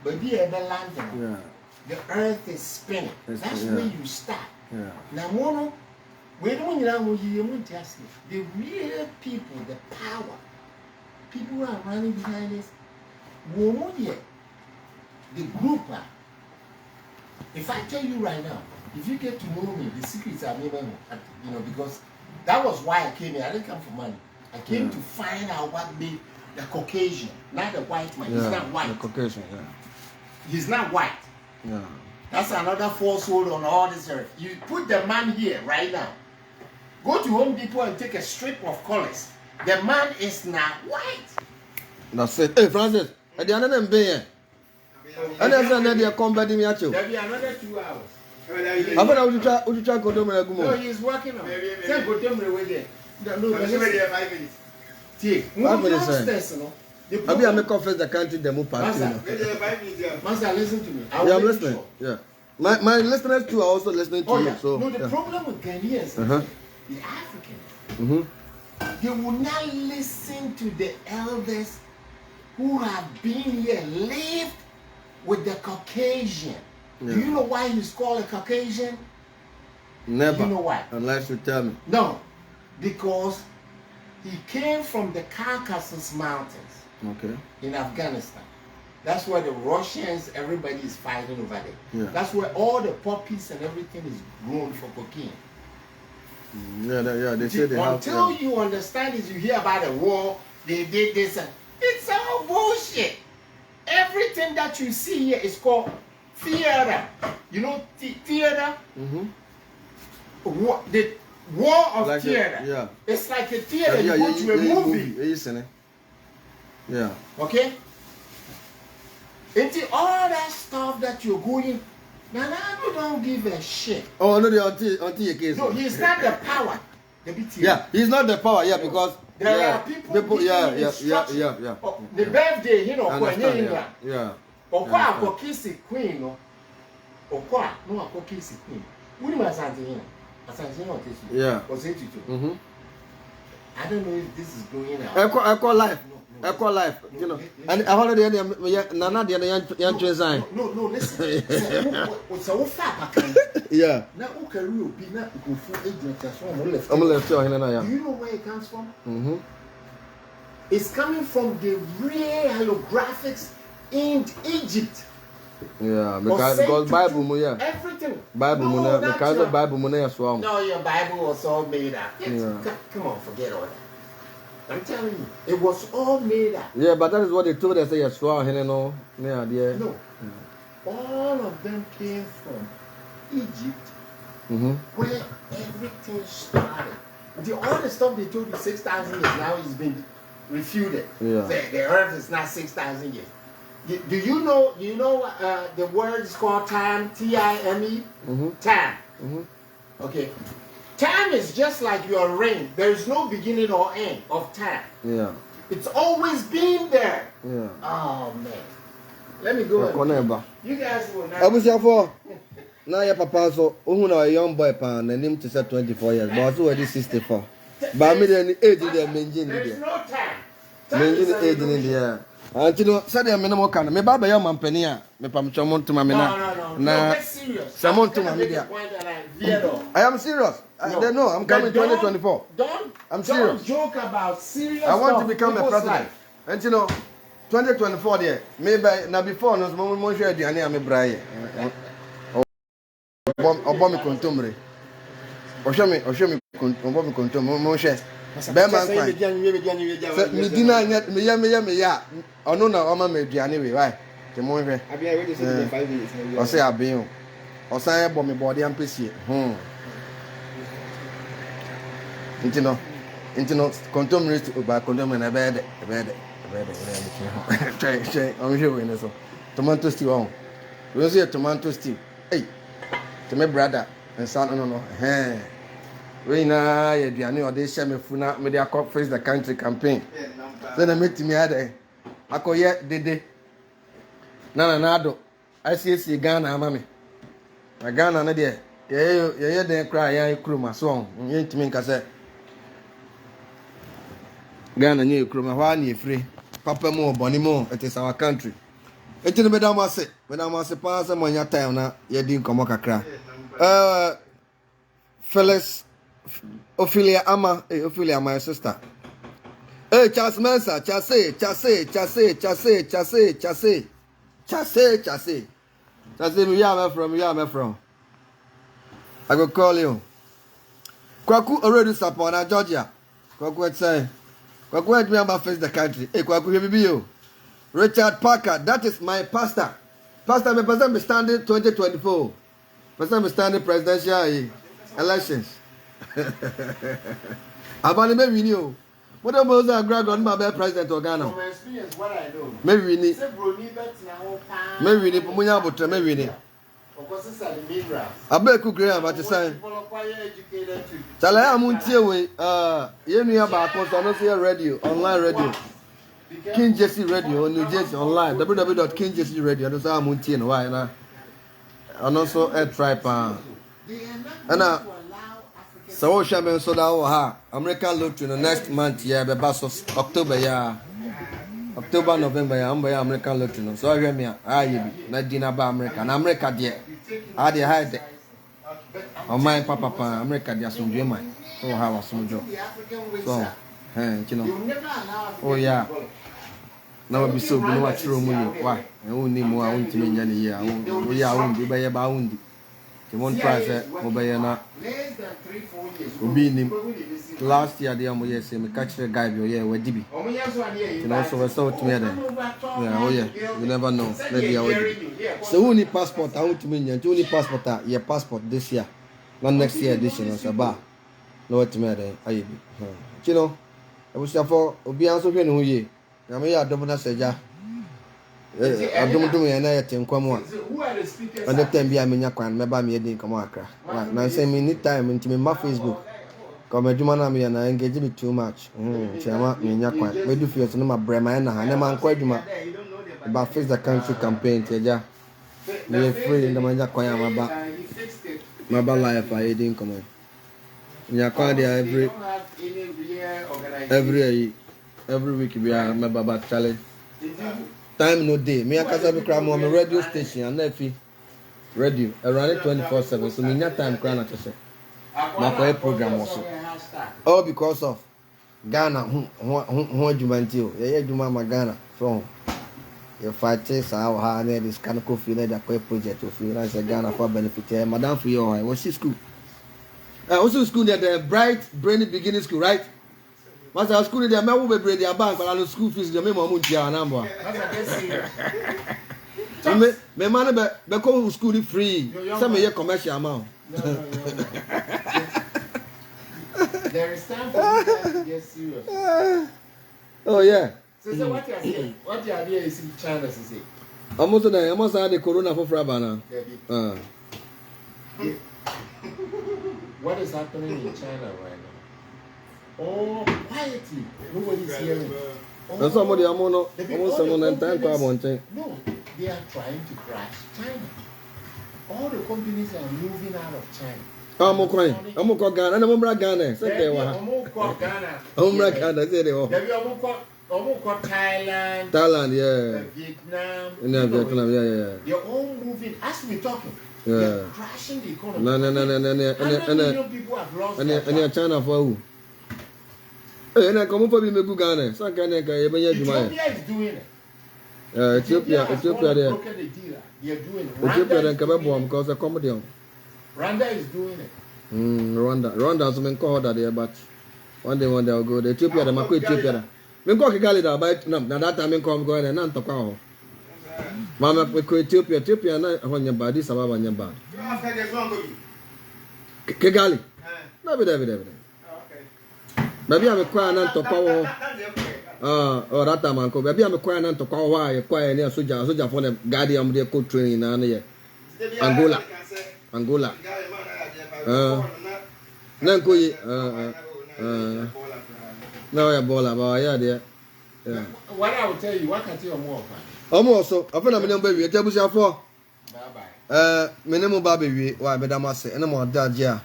But the landing. Yeah. The earth is spinning. That's where you start. Yeah. Now, the real people, the power, people who are running behind this, the group. If I tell you right now, if you get to know me, the secrets are never, because that was why I came here. I didn't come for money. I came to find out what made The Caucasian, not the white man. Yeah, He's not white. the Caucasian, yeah. He's not white. Yeah. That's another falsehood on all this earth. You put the man here right now. Go to Home Depot and take a strip of colors. The man is not white. That's it. Hey, Francis, at the end of them being, and that's another combat in your There'll be another 2 hours. How about would you try to go to No, Gumo? he's working on it. Say, go to me with it. No, It's already 5 minutes. Take. What Move will you say? downstairs, you know. The I'll be a make confess the country demo party. Master. Already 5 minutes, yeah. Master, listen to me. Yeah, I'm listening. Yeah. My listeners too are also listening to Oh, you. yeah. So No, the yeah. problem with Ghanaians, Uh-huh. the Africans, Mm-hmm. they will not listen to the elders who have been here, lived with the Caucasian. Yeah. Do you know why he's called a Caucasian? Never. You know why? Unless you tell me. No, because he came from the Caucasus Mountains Okay. in Afghanistan. That's where the Russians, everybody is fighting over there. Yeah. That's where all the poppies and everything is grown for cocaine. Yeah, they say they have. Until you understand this, you hear about the war, they did this, and it's all bullshit. Everything that you see here is called theater. You know, theater? Mm-hmm. The war of Like theater. yeah. It's like a theater. Yeah, You go to a movie. Yeah. Okay? Into all that stuff that you're going, now you don't give a shit. Oh no, until your case. No, he's not the power. The BTA. Yeah, he's not the power. Yeah, because There yeah, are people yeah, giving instructions. yeah. Oh, the birthday, you know, I when understand, England. yeah. Okwa akokisi queen, no. Okwa no akokisi queen. Who was Asante? Asante no tissue. Yeah. Was 82. Mm-hmm. I don't know if this is going out. Echo life. No, Echo life. no, You know. listen. And I heard the Nana the young design. No, listen. What's a fat Yeah. Now, who can you be not go for agent? I'm left here, Do yeah. you know where it comes from? Mm-hmm. It's coming from the rare holographics in Egypt. Yeah, Was because sent Bible, to yeah. everything. Bible, No, because not the Bible, money as well. No, your Bible was all made up. Yeah. Come on, forget all that. I'm telling you, it was all made up. Yeah, but that is what they told us. Yes, wow, you know, yeah, yeah. No, all of them came from Egypt, Mm-hmm. where everything started. All the stuff they told you 6,000 years now is been refuted. Yeah. The earth is not 6,000 years. Do you know? The word is called time. Time. Mm-hmm. Time. Mm-hmm. Okay. Time is just like your ring. There is no beginning or end of time. Yeah. It's always been there. Yeah. Oh man. Let me go. Koneba. You guys will not. Abusiafo. Now your papa so who know a young boy pan and him to say 24 years, but also already 64. But me the age the menjin There's there. no time. Time Menjin is the age in there. And you know, said the minimum can me baba your mampani a me pam chomon to mama No, na. get serious. Someone I'm to gonna my make a media. point that I veered off. I am serious. They know I'm coming But 2024. I'm serious. Don't joke about serious I want stuff. to become a People's president. life. And you know, 2024 there, maybe now before no mo share the ane am braye. Obo mi kontomre. Osho mi obo mi kontom mo share. Be man kwan. Me dina me ya. Ono na o ma me aduane we why. Ke mo hwe. Abi I wait to 5 minutes. O say abin o. O san e bo me body am pesie. Nti no kontomre ba kontomre na be de. Try. I'm sure we know so. Tomato stew on. We say tomato stew. Hey. To my brother and son no. We na ye aduane o de share me funa me dey face the country campaign. Say na meet me ade. Akoye dede. Na do. I see Ghana ama me. Na Ghana na de ye den kra yan kroma so on. Ye ntimi nka say Ghana nye kroma hwa na efre. Papa mo boni mo, it is our country. Enti me da mo ase pa se mo nya time na ye di nkomo kakra. Phyllis Ophelia Ama, Ophelia my sister. Charles Mensa, Chase. Me ya from. I go call you. Kwaku already support Georgia. Kwaku say Kwaku had me about face the country. Hey, Kwaku, here be you. Richard Parker, that is my pastor. Pastor, my pastor, me standing 2024. Pastor, me standing presidential elections. Abani, maybe you know. What about the grand on my president of Ghana? From experience, what I know. Maybe we need. Maybe we need Pumunya Butra, maybe we need. I bet could grab about the sign. Shall I am way? You know about Constantine Radio, online radio. King Jesse Radio on New Jersey online. www.KingJesse Radio. That's how I'm munting. Why now? And also a tribe. And so Shaman so that American lottery the next month, yeah, the bus of October, yeah. October, November, yeah, American lottery. So I hear me, I not dinner by America. And America, dear. I did hide on my papa, America, dear, some dream. Oh, how was some job? So, you know. Oh, yeah. Now be so good. What's wrong with you? Why? I only more. I want to mean any year. We are only by a bound. The one price Mobayana will be in last year. The Amoye say, me catch the guy, yeah, where Dibi. And also, we saw to me then. Yeah, oh, yeah, you never know. Maybe I will. So, who need passport? I want to mean, you need passport, your passport this year, not next year edition. I said, bah, no, what to me then. I be. You know, I was for Obianso Who ye. I mean, I don't know, say, ja. I don't do any thing. Come on. And the time be a minyakan, maybe I'm heading come on. Now, say me anytime into my Facebook. Come a Jumana me and I engage me too much. Chama minyakan. We do feel so my brain, and I'm quite about face the country campaign. Teja, we are free in the manjakan. My bad life, I didn't come on. Minyakan every week we are my baba challenge. Time no day. Me akasa be cram on my radio station and if radio around 24/7. So me not time cram at say. My program also. All because of Ghana who jumanti o. Yeah juma ma Ghana from. You fight this how this kind of coffee that project of finance Ghana for benefit. Madam for your was she school. Also school at the Bright Brainy Beginning School, right? Master school there, me will be their bank, but I school fees. The me mama tia number. Me man be come school free. Some year commercial amount. There is time for you to get serious. Oh yeah. So what you are saying? What the idea is in China, say? Almost had the corona for forever now. What is happening in China right now? Oh, quietly. Nobody's hearing. That's somebody almost someone and time for one thing. No, they are trying to crash China. All the companies are moving out of China. I'm crying. I'm going Ghana. I'm going Ghana. Say they were. I'm going Ghana. I'm going Ghana. Say they were. Thailand, yeah. Vietnam. Yeah, Vietnam, yeah. They're all moving. As we're talking. Yeah. They're crashing the economy. No. 100 million people have lost their jobs. And China for who? Hey, and I come up with me go Ghana. So can I Ethiopia is doing it. Ethiopia there. They're doing it. Ethiopia then come bomb because the comedy on. Rwanda is doing it. Rwanda has been called there, but one day I'll go. The Ethiopia, the Mako Ethiopia. We go Kigali there, but no, that time I come going and not talk. Mama, we go Ethiopia na when your body, Sababa and your bad. Kigali. No, be there. Maybe I'm a quiet and to power. Or that time, Uncle. Maybe I'm a quiet and to call why quiet near Soja for the guardian of the court training in Angola. Nanko, no, Ebola, yeah, dear. What I will tell you, what can you more? Almost, I found a million baby, a table for. Bye. Minimum baby, why, Madame Massey, and I'm on that, yeah.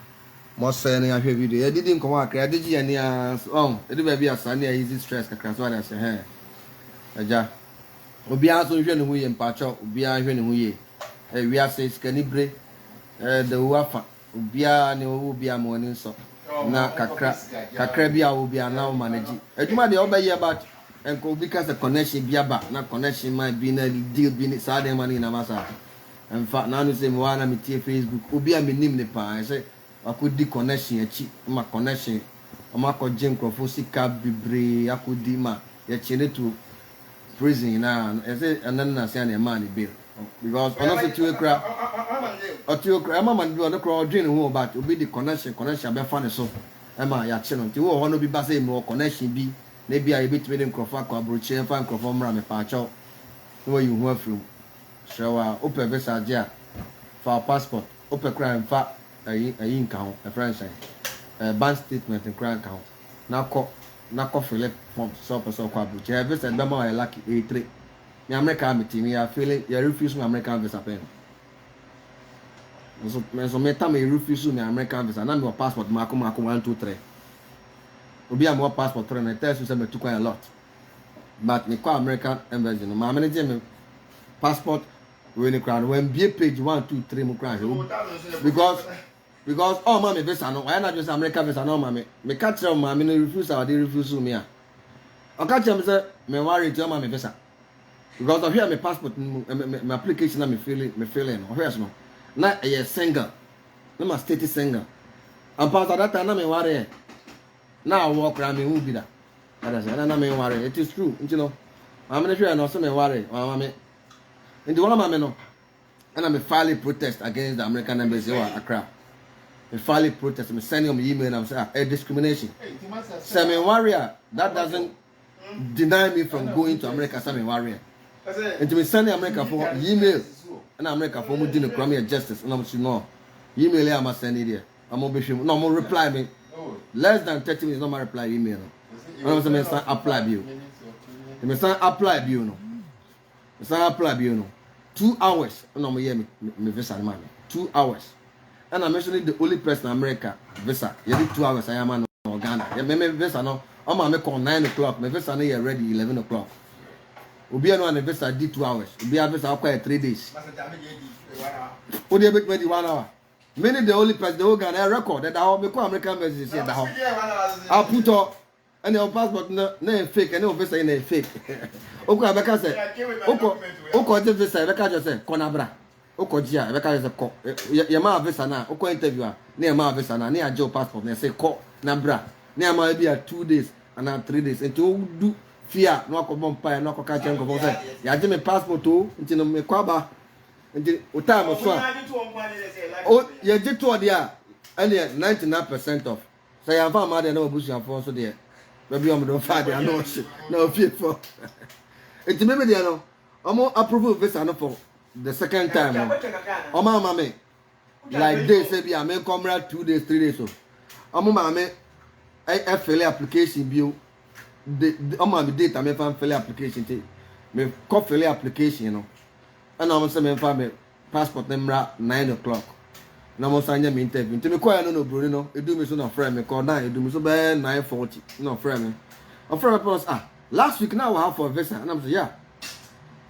Most saying I video. I didn't come out. I did you any it may be a sunny easy stress. I can't say, hey, Aja. Obia so you know who in Pacho, Obia, who we are saying, Scanibre, the Wafa, Ubia, no Ubia morning so. Na Kakrabia will be now managing. It might be over here, but and because the connection be about, not connection might be a deal being sad money in a massa. In fact, now you say, one I'm Facebook, Ubia me name the pa. I say, I could do connection, my connection. Amako Jim Crofosika Bibre Akudima, Yachine to prison now. I say, and then I say, a money bill. Because honestly, to a crowd, or to a crowd, Mamma do a crowd dream who about to be the connection, be funny so. Emma, ya channel, to want to be basing more connection be, maybe I bit with him Crofak or Bruce and Fan Crofom Ram a patcho. Where you were from. So, open visa, dear, for passport, open crime, fat, a income, a franchise, a bank statement, and crime count. Now, Philip from Super So Quabu. I visit Bama, I lucky A3. The American team, I feel it, you refuse my American visa pen. So, me time you refuse my American visa, and I'm your passport, Marco 1, 2, 3. Will be a more passport, and I tell you, I took quite a lot. But me call American embassy, my manager, passport, when be page 1, 2, 3, because oh mommy visa no why not just American visa no mommy me catch them mommy no refuse or they refuse me ah I catch them say me worry to mommy visa because of here my passport my application me feeling where's no na a single no my state single and part of that time na me worry now walk around me who be that I say na me worry it is true you know I'm not sure I know so me worry mommy in the one mommy no and I'm file protest against the American embassy or Accra. Me file protest, me send him email and I'm saying, a discrimination. Say me warrior, that doesn't deny me from going to America, say me warrior. And to me send America for email, and America for me doing the crime justice, and I'm saying, no, email I must send it there. I'm going to be sure, no, I'm going to reply me. Less than 30 minutes, no my reply email. And I'm saying, I apply bill. Me say apply bill, no. Me say apply bill, no. 2 hours, no, me visa, man. 2 hours. And I'm actually the only person in America visa. You did 2 hours. I am in Ghana. You me visa no. I'm a call 9 o'clock. My visa no you ready 11 o'clock. Obi no an visa did 2 hours. Obi a visa quite 3 days. What do you make 1 hour? Many the only person the whole Ghana record that I will call American message say that. I'll put up and your passport no fake and no visa in fake. Oko abeka say. Oko the visa abeka just say konabra. Okojia ebeka is a call your ma visa na oko interviewer na ma visa na na your passport na say call na bra na ma be 2 days and 3 days and to do fear no akobon pa no akoka chen go say ya je me passport o nti no me kwaba nti o time so o ye je to dia and 99% of say ya fa ma de na obusu afo so de be am do fa de no no fear for nti me de no omo approve visa no for the second time, oh my mammy, like they say, be a man come 2 days, 3 days. So, oh my mammy, I fill application bill. Oh my date, I may fill application. Me fill application, you know. And I'm saying, my passport number 9 o'clock. And I'm saying, me interview. To me, quite no, Bruno. You do me so no friend. Me call 9. You do me so bad 9:40. No friend. A friend was last week now I have for a visa, and I'm saying, yeah.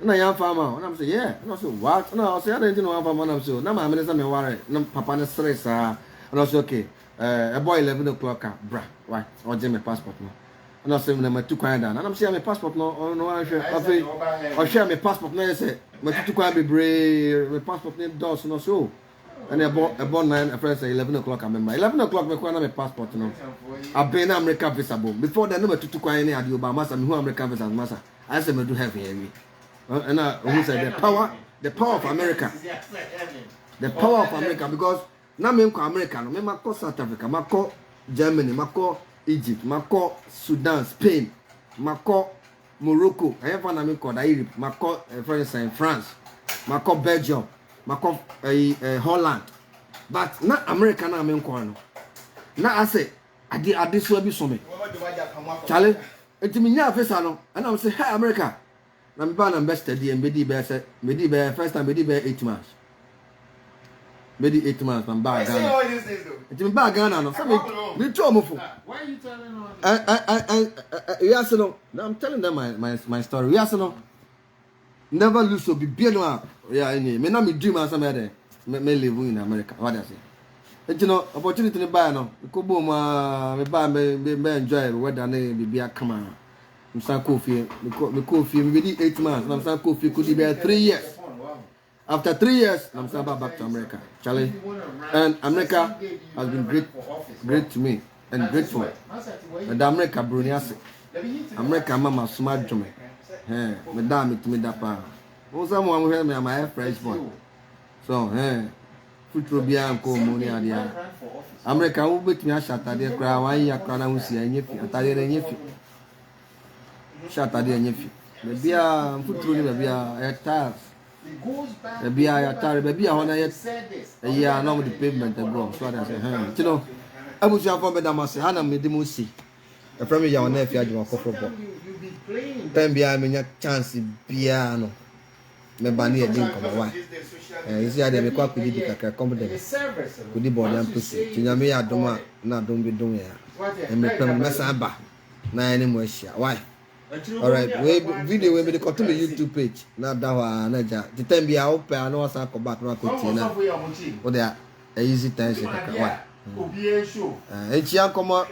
And I am farmer, and I'm saying, yeah. And I said, what? No, I said, I didn't know I'm farmer. I'm saying, no, my minister me worry. No, Papa, no stress. And I said, okay. A boy 11 o'clock, bruh. Why? Or get my passport now. And I said, I'm too quiet down. And I'm saying, my passport no, no, I share my passport now. I said, my too quiet be brave. My passport name does no so. And I bought 9. A friend say 11 o'clock. I remember 11 o'clock. Me call my passport now. I've been American visa boom. Before that, no, too quiet any idea about master. Me who American visa master. I said, me do have here. And who said the power of America, the power of America, because now me ko America, no me mako South Africa, mako Germany, mako Egypt, mako Sudan, Spain, mako Morocco, I have na me ko da Europe, mako France, mako Belgium, mako Holland, but not America na me ko no. Na I say adi so bi so me. Charlie, enti me nya visa no, and I say hey America. I'm born and best study and Bedi Bear first time Bedi Bear 8 months. Bedi 8 months, I'm back Ghana. It's in back Ghana. No, me too. Why are you telling us? Yes, no. I'm telling them my story. Yes, no. Never lose so be no. Yeah, me na me dream as somebody. Me live in America. What I say. And you know, opportunity to buy no. Ko bo me buy me enjoy weather na be come on. I'm saying coffee. Me coffee. Me did 8 months. I'm saying coffee could be 3 years. After 3 years, I'm back to America, Charlie. And America has been great to me. and grateful. And America Brunias, America Mama Smart Jummy. Madame to me that power. Oh, someone will help me, my French boy. So, Futrobia and Commonia. America will make me a shot at the crowd. Why you crown and see a nephew, a Italian and nephew. Shot at the nephew. Maybe a football, maybe a tires. Maybe a tire, maybe a honor yet. A year, no, the pavement and bro. So I say, you know, I was your former Damas, Hannah made the Musi. A premier young nephew, you are for Then be I mean a chance piano. Maybe a drink of a wine. You see, I didn't quite could be a confidence. Could be born and pussy. Tinamia Doma, not don't be doing it. And make them mess up. Nine more share. Why? All right, video will be the continue YouTube page. Not that one, Naja. The time be open, I know what's up back. No, oh, they are easy times. Why? And she come out.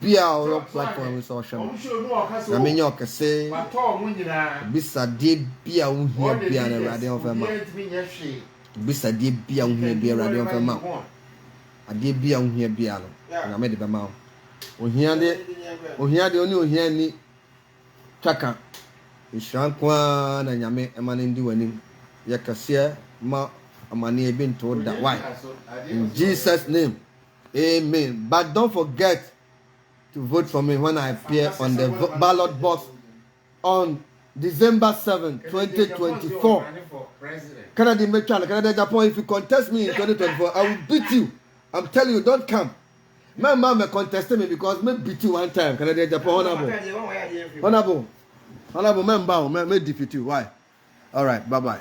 Be our platform is social. I mean, you can say, Bisa did be a wound here, be a radio of a mouth. Bisa did be a wound here, be a radio of a mouth. I did be a wound here, be a and I made it a mouth. Oh, here the only here any tracker. You shank one and Yame a man in doing Yakasia, ma a money been told that why. In Jesus' name, amen. But don't forget to vote for me when I appear on the ballot box on December 7, 2024. Canada, Canada, Japan. If you contest me in 2024, I will beat you. I'm telling you, don't come. My mom contested me because I beat you one time. Canada, Japan, honorable, member, may defeat you. Why? All right, bye bye.